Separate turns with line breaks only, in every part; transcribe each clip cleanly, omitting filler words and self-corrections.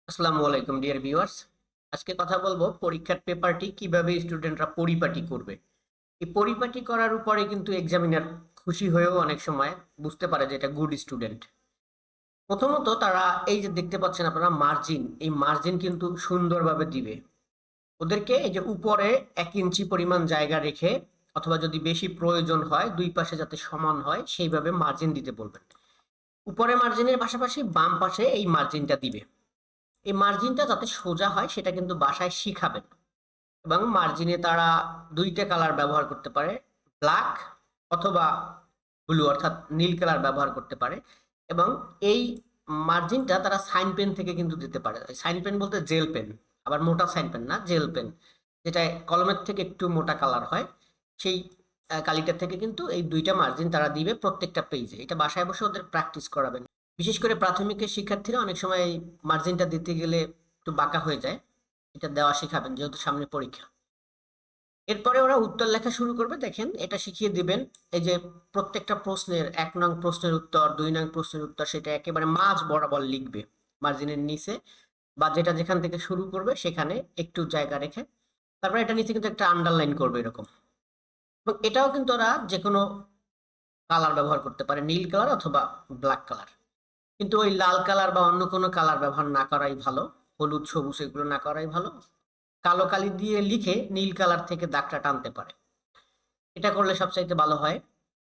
আসসালামু আলাইকুম dear viewers. আজকে কথা বলবো পরীক্ষার পেপারটি কিভাবে স্টুডেন্টরা পরিপাটি করবে। এই পরিপাটি করার উপরে কিন্তু এক্সামিনার খুশি হয়েও অনেক সময় বুঝতে পারে যে এটা গুড স্টুডেন্ট। প্রথমত তারা এই যে দেখতে পাচ্ছেন আপনারা মার্জিন, এই মার্জিন কিন্তু সুন্দরভাবে দিবে। ওদেরকে এই যে উপরে 1 ইঞ্চি পরিমাণ জায়গা রেখে অথবা যদি বেশি প্রয়োজন হয় দুই পাশে যাতে সমান হয় সেইভাবে মার্জিন দিতে বলবেন। উপরে মার্জিনের পাশাপাশি বাম পাশে এই মার্জিনটা দিবে। এই মার্জিনটা যাতে সোজা হয় সেটা কিন্তু বাসায় শিখাবেন। এবং মার্জিনে তারা 2টা কালার ব্যবহার করতে পারে, ব্ল্যাক অথবা ব্লু অর্থাৎ নীল কালার ব্যবহার করতে পারে। এবং এই মার্জিনটা তারা সাইন পেন থেকে কিন্তু দিতে পারে। সাইন পেন বলতে জেল পেন, আবার মোটা সাইন পেন না, জেল পেন, যেটা কলমের থেকে একটু মোটা কালার হয়, সেই কালিটা থেকে কিন্তু এই 2টা মার্জিন তারা দিবে প্রত্যেকটা পেজে। এটা বাসায় বসে ওদের প্র্যাকটিস করাবেন। বিশেষ করে প্রাথমিকের শিক্ষার্থীরা অনেক সময় এই মার্জিনটা দিতে গেলে একটু বাঁকা হয়ে যায়। এটা দেওয়া শিখাবেন যেহেতু সামনে পরীক্ষা। এরপরে ওরা উত্তর লেখা শুরু করবে। দেখেন এটা শিখিয়ে দিবেন। এই যে প্রত্যেকটা প্রশ্নের 1 নং প্রশ্নের উত্তর, 2 নং প্রশ্নের উত্তর সেটা একেবারে মাঝ বরাবর লিখবে মার্জিনের নিচে, বা যেটা যেখান থেকে শুরু করবে সেখানে একটু জায়গা রেখে তারপরে এটা নিচে কিন্তু একটা আন্ডারলাইন করবে এরকম। এবং এটাও কিন্তু ওরা যে কোনো কালার ব্যবহার করতে পারে, নীল কালার অথবা ব্ল্যাক কালার। কিন্তু ওই লাল কালার বা অন্য কোনো কালার ব্যবহার না করাই ভালো, হলুদ সবুজ এগুলো না করাই ভালো। কালো কালি দিয়ে লিখে নীল কালার থেকে দাগটা টানতে পারে, এটা করলে সবচাইতে ভালো হয়।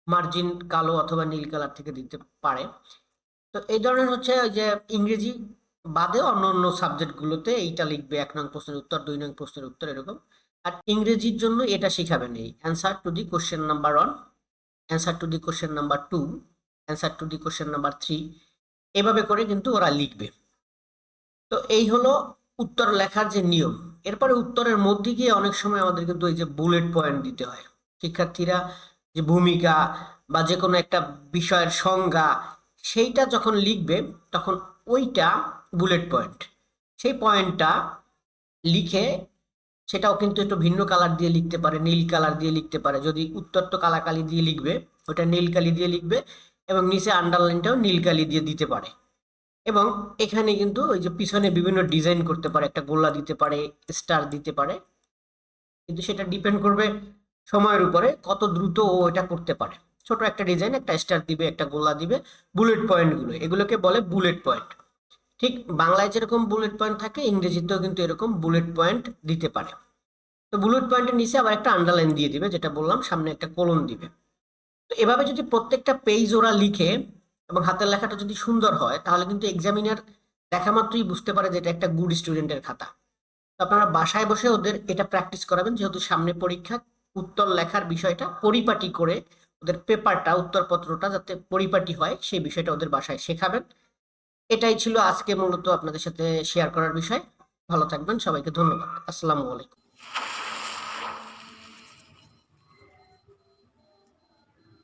মার্জিন কালো অথবা নীল কালার থেকে দিতে পারে। তো এই ধরনের হচ্ছে ওই যে ইংরেজি বাদে অন্য অন্য সাবজেক্টগুলোতে এইটা লিখবে, 1 নং প্রশ্নের উত্তর, 2 নং প্রশ্নের উত্তর এরকম। আর ইংরেজির জন্য এটা শিখাবেন, এই answer to the question number 1, answer to the question number 2, answer to the question number 3, এভাবে করে কিন্তু ওরা লিখবে। তো এই হলো উত্তর লেখার যে নিয়ম। এরপরে উত্তরের মধ্যে গিয়ে অনেক সময় আমাদের কিন্তু এই যে বুলেট পয়েন্ট দিতে হয়। শিক্ষার্থীরা যে ভূমিকা বা যে কোনো একটা বিষয়ের সংজ্ঞা সেইটা যখন লিখবে তখন ওইটা বুলেট পয়েন্ট, সেই পয়েন্টটা লিখে সেটাও কিন্তু একটু ভিন্ন কালার দিয়ে লিখতে পারে, নীল কালার দিয়ে লিখতে পারে। যদি উত্তর তো কালাকালি দিয়ে লিখবে, ওটা নীল কালি দিয়ে লিখবে এবং নিচে আন্ডারলাইনটাও নীল কালি দিয়ে দিতে পারে। এবং এখানে কিন্তু ওই যে পিছনে বিভিন্ন ডিজাইন করতে পারে, একটা গোলা দিতে পারে, স্টার দিতে পারে। কিন্তু সেটা ডিপেন্ড করবে সময়ের উপরে কত দ্রুত ও এটা করতে পারে। ছোট একটা ডিজাইন, একটা স্টার দিবে, একটা গোলা দিবে। বুলেট পয়েন্ট গুলো এগুলোকে বলে বুলেট পয়েন্ট। ঠিক বাংলায় যেরকম বুলেট পয়েন্ট থাকে ইংরেজিতেও কিন্তু এরকম বুলেট পয়েন্ট দিতে পারে। তো বুলেট পয়েন্টের নিচে আবার একটা আন্ডারলাইন দিয়ে দিবে, যেটা বললাম, সামনে একটা কোলন দিবে। তো এভাবে যদি প্রত্যেকটা পেজ ওরা লিখে এবং হাতের লেখাটা যদি সুন্দর হয় তাহলে কিন্তু এক্সামিনার দেখা মাত্রই বুঝতে পারে যে এটা একটা গুড স্টুডেন্টের খাতা। তো আপনারা বাসায় বসে ওদের এটা প্র্যাকটিস করাবেন, যেহেতু সামনে পরীক্ষা। উত্তর লেখার বিষয়টা পরিপাটি করে ওদের পেপারটা, উত্তরপত্রটা যাতে পরিপাটি হয় সেই বিষয়টা ওদের বাসায় শেখাবেন। এটাই ছিল আজকে মূলত আপনাদের সাথে শেয়ার করার বিষয়। ভালো থাকবেন, সবাইকে ধন্যবাদ। আসসালামু আলাইকুম।